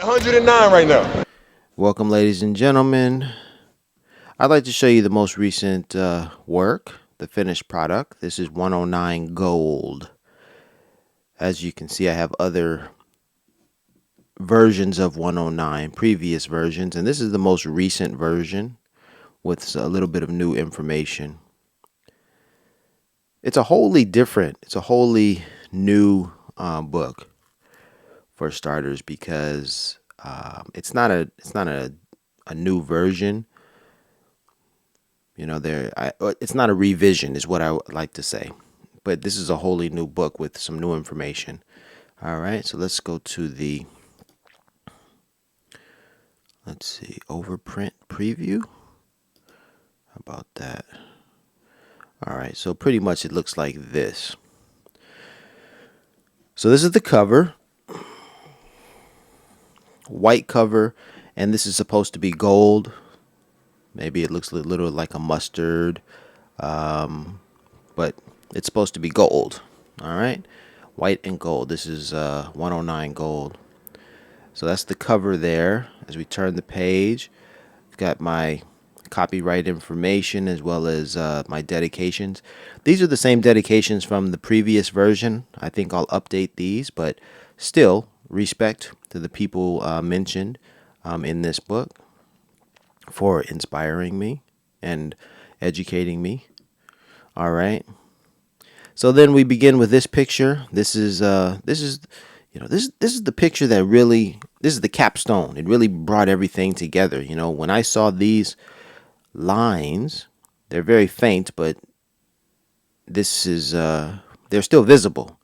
109 right now. Welcome, ladies and gentlemen. I'd like to show you the most recent work, the finished product. This is 109 Gold. As you can see, I have other versions of 109, previous versions, and this is the most recent version with a little bit of new information. It's a wholly different, it's a wholly new book for starters because it's not a new version. It's not a revision, is what I would like to say. But this is a wholly new book with some new information. All right, so let's go to the, let's see, overprint preview. How about that? All right, so pretty much it looks like this. So this is the cover, white cover, and this is supposed to be gold. Maybe it looks a little like a mustard, but it's supposed to be gold. All right, white and gold. This is 109 Gold. So that's the cover there. As we turn the page, I've got my copyright information as well as my dedications. These are the same dedications from the previous version. I think I'll update these, but still, respect to the people mentioned in this book for inspiring me and educating me. All right. So then we begin with this picture. This is the picture that really, this is the capstone. It really brought everything together. When I saw these lines, they're very faint, but this is they're still visible.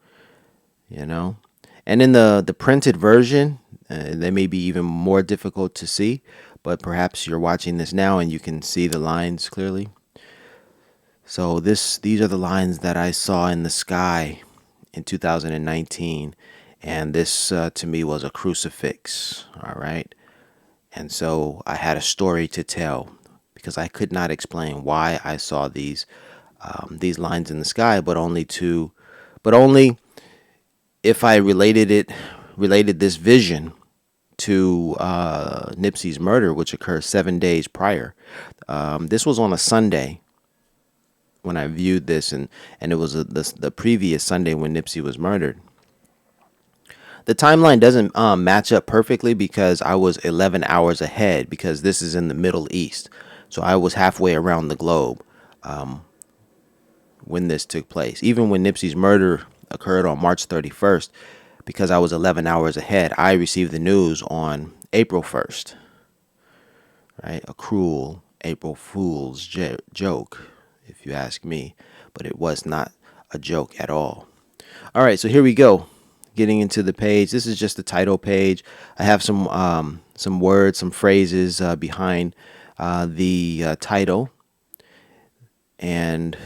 And in the printed version, they may be even more difficult to see, but perhaps you're watching this now and you can see the lines clearly. So these are the lines that I saw in the sky in 2019, and this to me was a crucifix. All right, and so I had a story to tell because I could not explain why I saw these lines in the sky, but only if I related this vision to Nipsey's murder, which occurred 7 days prior. This was on a Sunday when I viewed this, and it was the previous Sunday when Nipsey was murdered. The timeline doesn't match up perfectly because I was 11 hours ahead because this is in the Middle East. So I was halfway around the globe when this took place. Even when Nipsey's murder occurred on March 31st, because I was 11 hours ahead, I received the news on April 1st. Right? A cruel April Fool's joke, if you ask me. But it was not a joke at all. All right, so here we go. Getting into the page. This is just the title page. I have some words, some phrases behind the title, and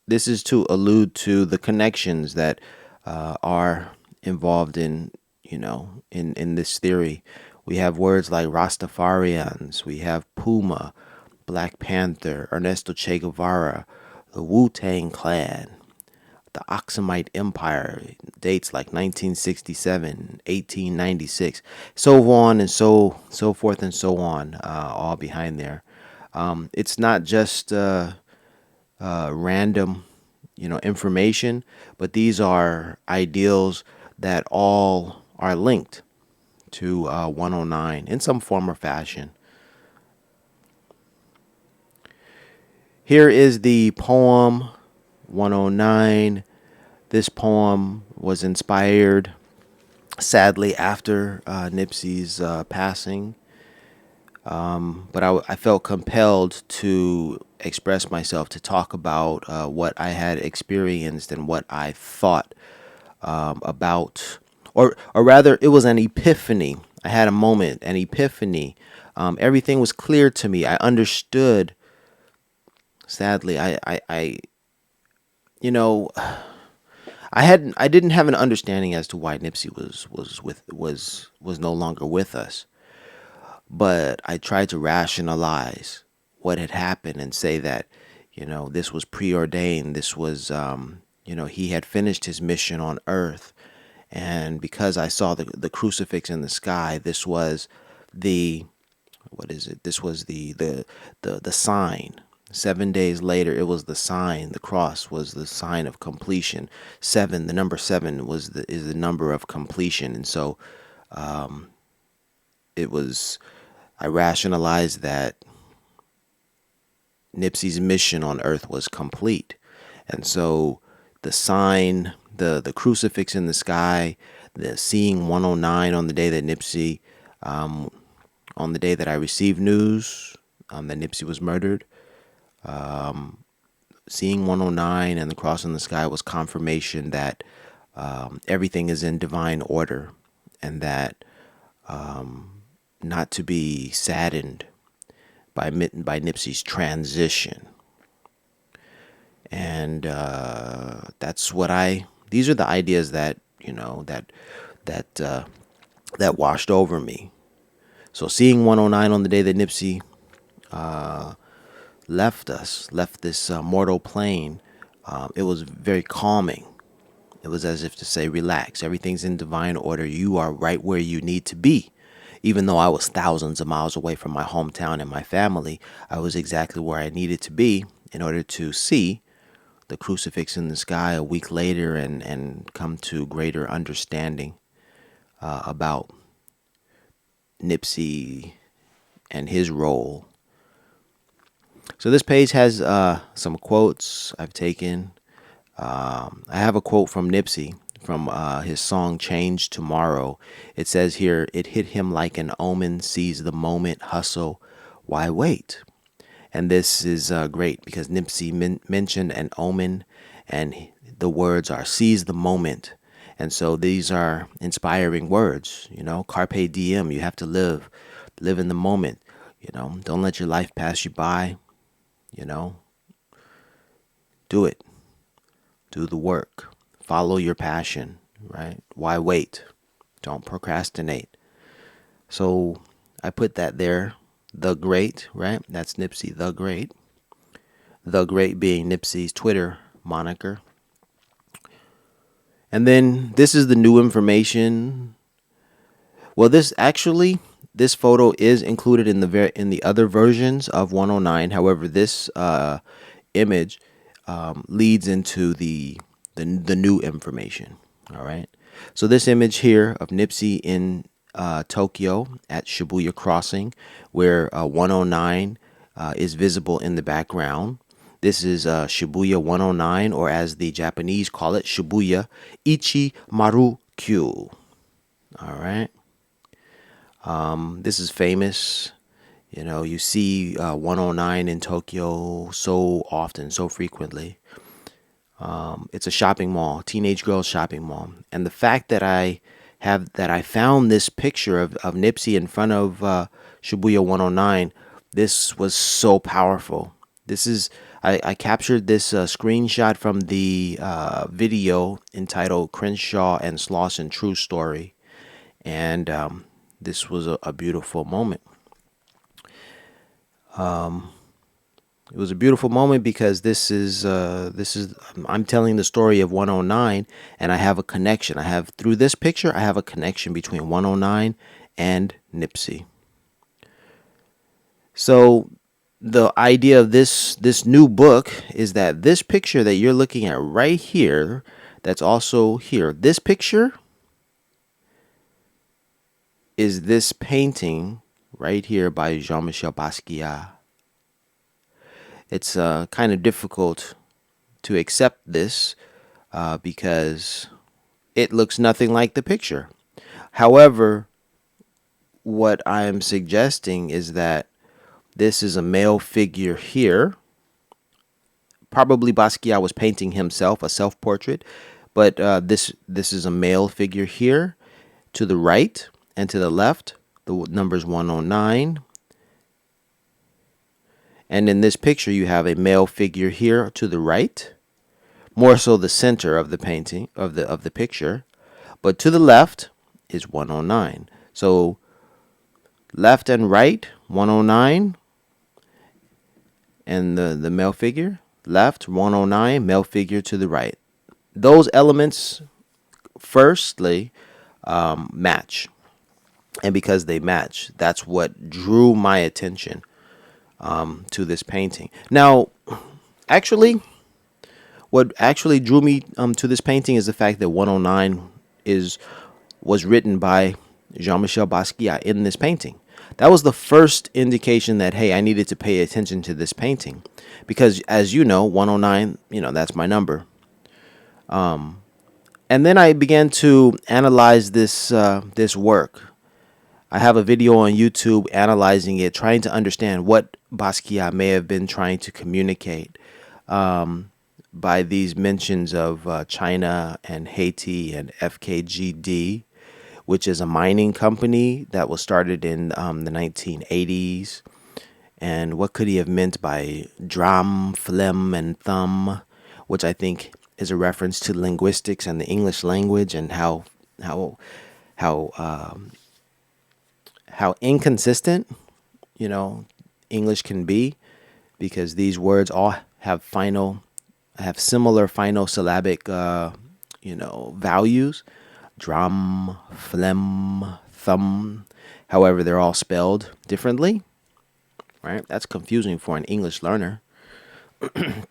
this is to allude to the connections that are involved in in this theory. We have words like Rastafarians. We have Puma, Black Panther, Ernesto Che Guevara, the Wu-Tang Clan, the Aksumite Empire, dates like 1967, 1896, so on and so forth and so on, all behind there. It's not just random, information, but these are ideals that all are linked to 109 in some form or fashion. Here is the poem 109. This poem was inspired, sadly, after Nipsey's passing. But I felt compelled to express myself, to talk about what I had experienced and what I thought about, or rather, it was an epiphany. I had a moment, an epiphany. Everything was clear to me. I understood. Sadly, I you know, I didn't have an understanding as to why Nipsey was no longer with us. But I tried to rationalize what had happened and say that, this was preordained. This was, he had finished his mission on Earth, And because I saw the crucifix in the sky, this was the, what is it? This was the sign. 7 days later, it was the sign. The cross was the sign of completion. Seven, the number seven is the number of completion. And so it was, I rationalized that Nipsey's mission on earth was complete. And so the sign, the crucifix in the sky, the seeing 109 on the day that Nipsey, on the day that I received news that Nipsey was murdered, seeing 109 and the cross in the sky was confirmation that everything is in divine order, and that not to be saddened by Nipsey's transition. And that's what these are the ideas that, that washed over me. So seeing 109 on the day that Nipsey left this mortal plane, it was very calming. It was as if to say, relax, everything's in divine order. You are right where you need to be. Even though I was thousands of miles away from my hometown and my family, I was exactly where I needed to be in order to see the crucifix in the sky a week later and come to greater understanding about Nipsey and his role. So this page has some quotes I've taken. I have a quote from Nipsey from his song Change Tomorrow. It says here, "It hit him like an omen, seize the moment, hustle, why wait?" And this is great because Nipsey mentioned an omen, and the words are seize the moment. And so these are inspiring words, carpe diem. You have to live in the moment, don't let your life pass you by, do it. Do the work. Follow your passion, right? Why wait? Don't procrastinate. So I put that there. The Great, right? That's Nipsey, The Great. The Great being Nipsey's Twitter moniker. And then this is the new information. Well, this photo is included in the other versions of 109. However, this image leads into the new information. All right. So this image here of Nipsey in Tokyo at Shibuya Crossing, where 109 is visible in the background. This is Shibuya 109, or as the Japanese call it, Shibuya Ichimaru-kyu. All right. This is famous. You see 109 in Tokyo so often, so frequently. It's a shopping mall, teenage girls shopping mall. And the fact that I found this picture of Nipsey in front of Shibuya 109, this was so powerful. I captured this screenshot from the video entitled Crenshaw and Slauson True Story. And this was a beautiful moment. It was a beautiful moment because this is I'm telling the story of 109, and I have a connection. Through this picture, I have a connection between 109 and Nipsey. So the idea of this new book is that this picture that you're looking at right here, that's also here, this picture is this painting right here by Jean-Michel Basquiat. It's kind of difficult to accept this because it looks nothing like the picture. However, what I'm suggesting is that this is a male figure here. Probably Basquiat was painting himself, a self-portrait, but this is a male figure here to the right, and to the left, the number's 109. And in this picture, you have a male figure here to the right, more so the center of the painting, of the picture. But to the left is 109. So left and right, 109, and the male figure. Left, 109, male figure to the right. Those elements firstly, match. And because they match, that's what drew my attention to this painting. Now, actually, what actually drew me to this painting is the fact that 109 is was written by Jean-Michel Basquiat in this painting. That was the first indication that, hey, I needed to pay attention to this painting, because as you know, 109, that's my number. And then I began to analyze this work. I have a video on YouTube analyzing it, trying to understand what Basquiat may have been trying to communicate by these mentions of China and Haiti and FKGD, which is a mining company that was started in the 1980s. And what could he have meant by dram, phlegm, and thumb, which I think is a reference to linguistics and the English language, and how how um, how inconsistent, English can be, because these words all have similar final syllabic values. Drum, phlegm, thumb. However, they're all spelled differently, right? That's confusing for an English learner. And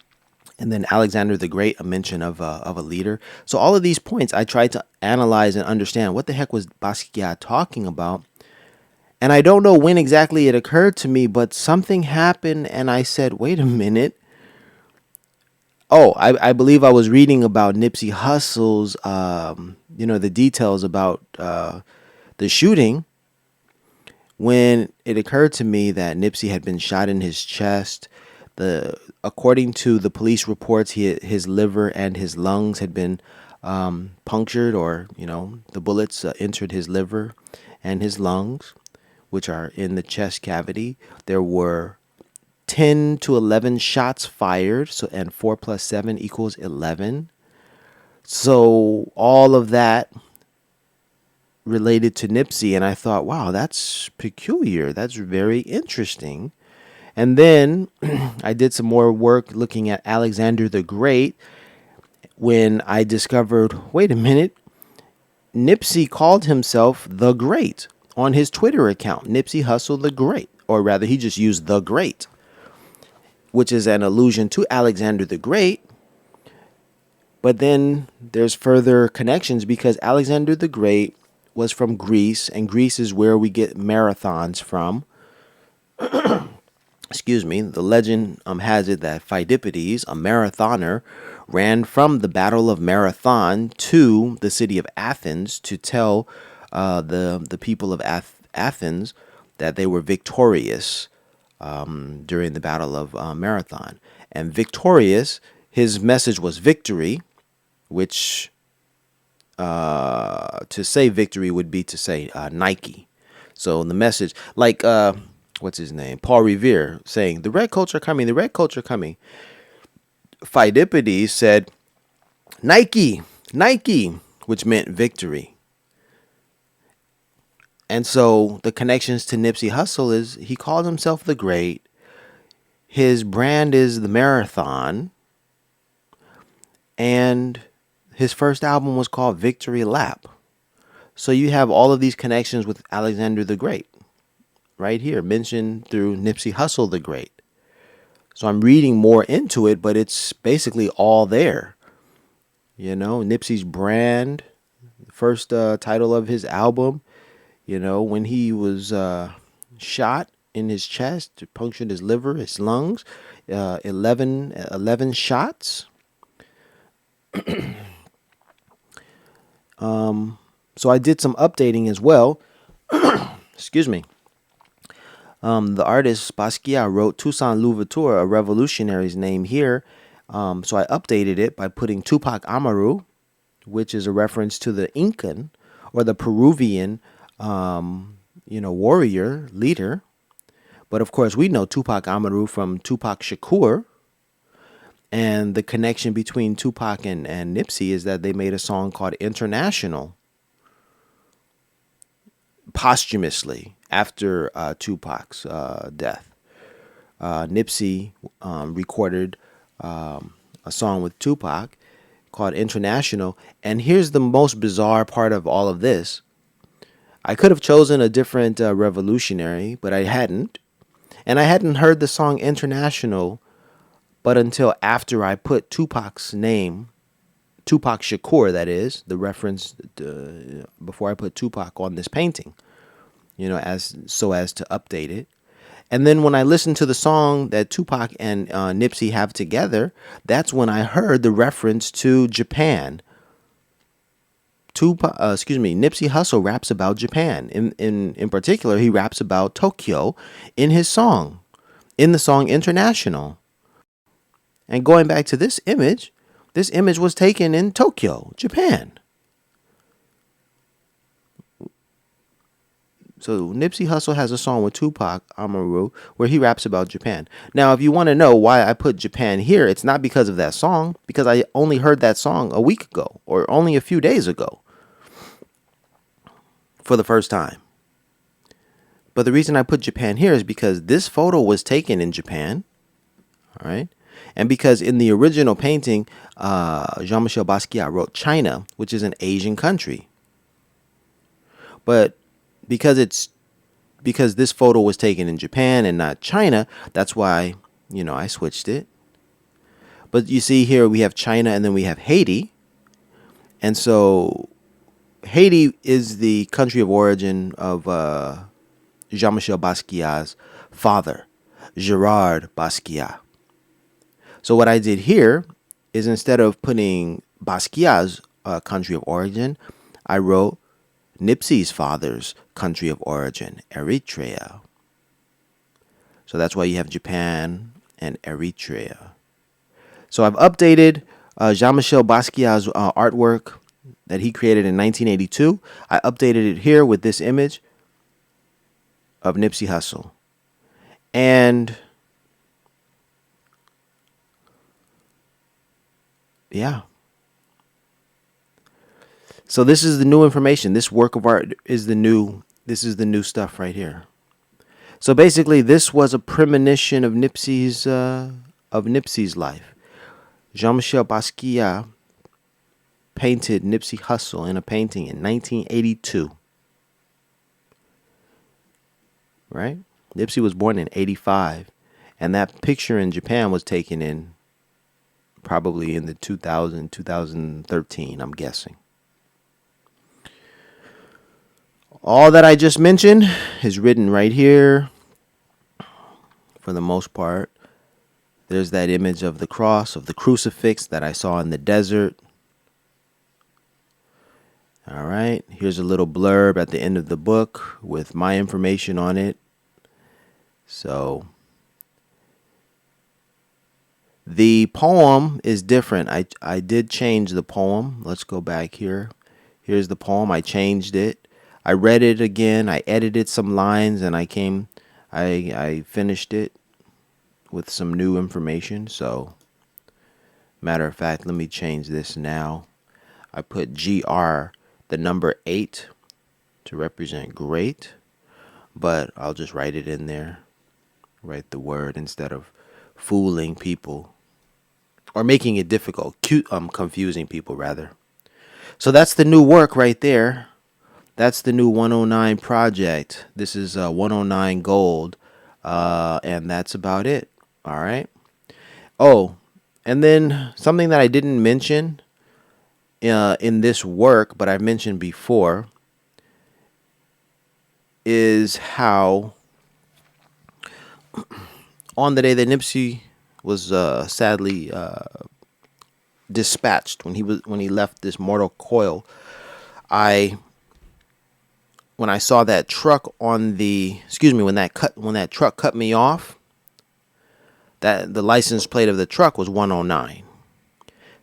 then Alexander the Great, a mention of a leader. So all of these points, I tried to analyze and understand what the heck was Basquiat talking about. And I don't know when exactly it occurred to me, but something happened, and I said, wait a minute. Oh, I believe I was reading about Nipsey Hussle's, the details about the shooting, when it occurred to me that Nipsey had been shot in his chest. According to the police reports, his liver and his lungs had been punctured, or the bullets entered his liver and his lungs, which are in the chest cavity. There were 10 to 11 shots fired, and 4 plus 7 equals 11. So all of that related to Nipsey, and I thought, wow, that's peculiar. That's very interesting. And then I did some more work looking at Alexander the Great, when I discovered, wait a minute, Nipsey called himself the Great on his Twitter account, Nipsey Hussle the Great, or rather he just used the Great, which is an allusion to Alexander the Great. But then there's further connections, because Alexander the Great was from Greece, and Greece is where we get marathons from. Excuse me. The legend has it that Pheidippides, a marathoner, ran from the Battle of Marathon to the city of Athens to tell the people of Athens that they were victorious during the Battle of Marathon. And victorious, his message was victory, which to say victory would be to say Nike. So the message, like what's his name, Paul Revere, saying the red coats are coming, the red coats are coming. Pheidippides said Nike, Nike, which meant victory. And so the connections to Nipsey Hussle is he called himself the Great. His brand is the Marathon. And his first album was called Victory Lap. So you have all of these connections with Alexander the Great right here, mentioned through Nipsey Hussle the Great. So I'm reading more into it, but it's basically all there. Nipsey's brand, first title of his album, when he was shot in his chest, punctured his liver, his lungs, 11 shots. So I did some updating as well. Excuse me. The artist Basquiat wrote Toussaint Louverture, a revolutionary's name here. So I updated it by putting Tupac Amaru, which is a reference to the Incan or the Peruvian, warrior leader. But of course, we know Tupac Amaru from Tupac Shakur. And the connection between Tupac and Nipsey is that they made a song called International posthumously after Tupac's death. Nipsey recorded a song with Tupac called International. And here's the most bizarre part of all of this. I could have chosen a different revolutionary, but I hadn't. And I hadn't heard the song International but until after I put Tupac's name, Tupac Shakur, that is, the reference before I put Tupac on this painting, as to update it. And then when I listened to the song that Tupac and Nipsey have together, that's when I heard the reference to Japan. Nipsey Hussle raps about Japan. In particular, he raps about Tokyo in his song, in the song International. And going back to this image was taken in Tokyo, Japan. So Nipsey Hussle has a song with Tupac Amaru where he raps about Japan. Now, if you want to know why I put Japan here, it's not because of that song, because I only heard that song a week ago or only a few days ago for the first time. But the reason I put Japan here is because this photo was taken in Japan, all right? And because in the original painting, Jean-Michel Basquiat wrote China, which is an Asian country. But because this photo was taken in Japan and not China, that's why, I switched it. But you see here we have China and then we have Haiti. And so Haiti is the country of origin of Jean-Michel Basquiat's father, Gerard Basquiat. So what I did here is instead of putting Basquiat's country of origin, I wrote Nipsey's father's country of origin, Eritrea. So that's why you have Japan and Eritrea. So I've updated Jean-Michel Basquiat's artwork that he created in 1982. I updated it here with this image of Nipsey Hussle. And yeah. So this is the new information. This work of art is the new stuff right here. So basically this was a premonition of Nipsey's life. Jean-Michel Basquiat painted Nipsey Hussle in a painting in 1982. Right? Nipsey was born in 85, and that picture in Japan was taken in probably in the 2013, I'm guessing. All that I just mentioned is written right here for the most part. There's that image of the cross, of the crucifix that I saw in the desert. All right, here's a little blurb at the end of the book with my information on it. So the poem is different. I did change the poem. Let's go back here. Here's the poem. I changed it. I read it again. I edited some lines and I finished it with some new information. So, matter of fact, let me change this now. I put GR, the number 8, to represent great, but I'll just write it in there. Write the word instead of fooling people or making it difficult, confusing people rather. So that's the new work right there. That's the new 109 project. This is 109 Gold, and that's about it. All right. Oh, and then something that I didn't mention in this work, but I've mentioned before, is how on the day that Nipsey was sadly dispatched, when he left this mortal coil, when I saw that truck when that truck cut me off, that the license plate of the truck was 109.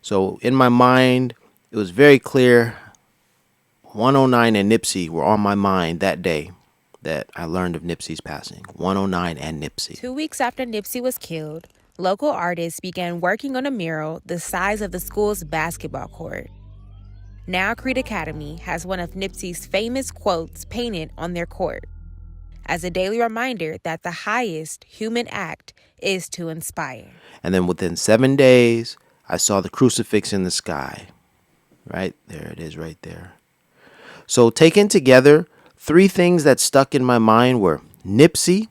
So in my mind, it was very clear 109 and Nipsey were on my mind that day that I learned of Nipsey's passing. 109 and Nipsey. 2 weeks after Nipsey was killed, local artists began working on a mural the size of the school's basketball court. Now Creed Academy has one of Nipsey's famous quotes painted on their court, as a daily reminder that the highest human act is to inspire. And then within 7 days, I saw the crucifix in the sky. Right there it is, right there. So taken together, three things that stuck in my mind were Nipsey,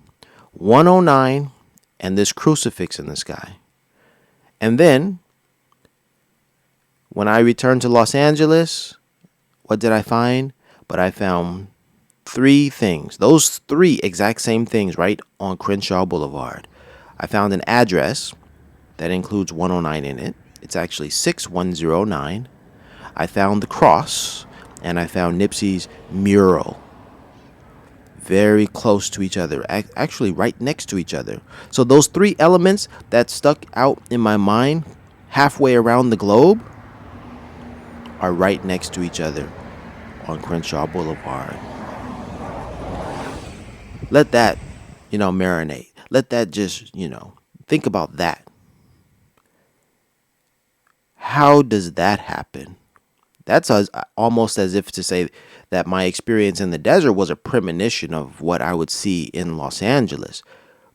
109, and this crucifix in the sky. And then, when I returned to Los Angeles, what did I find? But I found three things. Those three exact same things right on Crenshaw Boulevard. I found an address that includes 109 in it. It's actually 6109. I found the cross, and I found Nipsey's mural. Very close to each other, actually right next to each other. So those three elements that stuck out in my mind halfway around the globe are right next to each other on Crenshaw Boulevard. Let that, marinate. Let that just, think about that. How does that happen? That's almost as if to say that my experience in the desert was a premonition of what I would see in Los Angeles.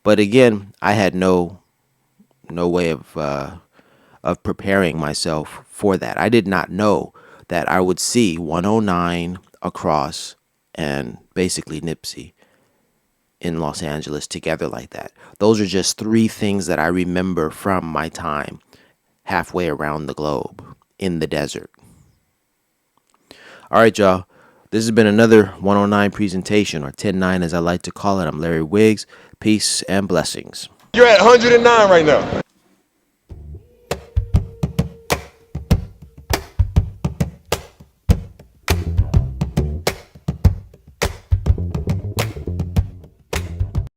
But again, I had no way of preparing myself for that. I did not know that I would see 109 across and basically Nipsey in Los Angeles together like that. Those are just three things that I remember from my time halfway around the globe in the desert. All right, y'all. This has been another 109 presentation, or 109 as I like to call it. I'm Larry Wiggs. Peace and blessings. You're at 109 right now.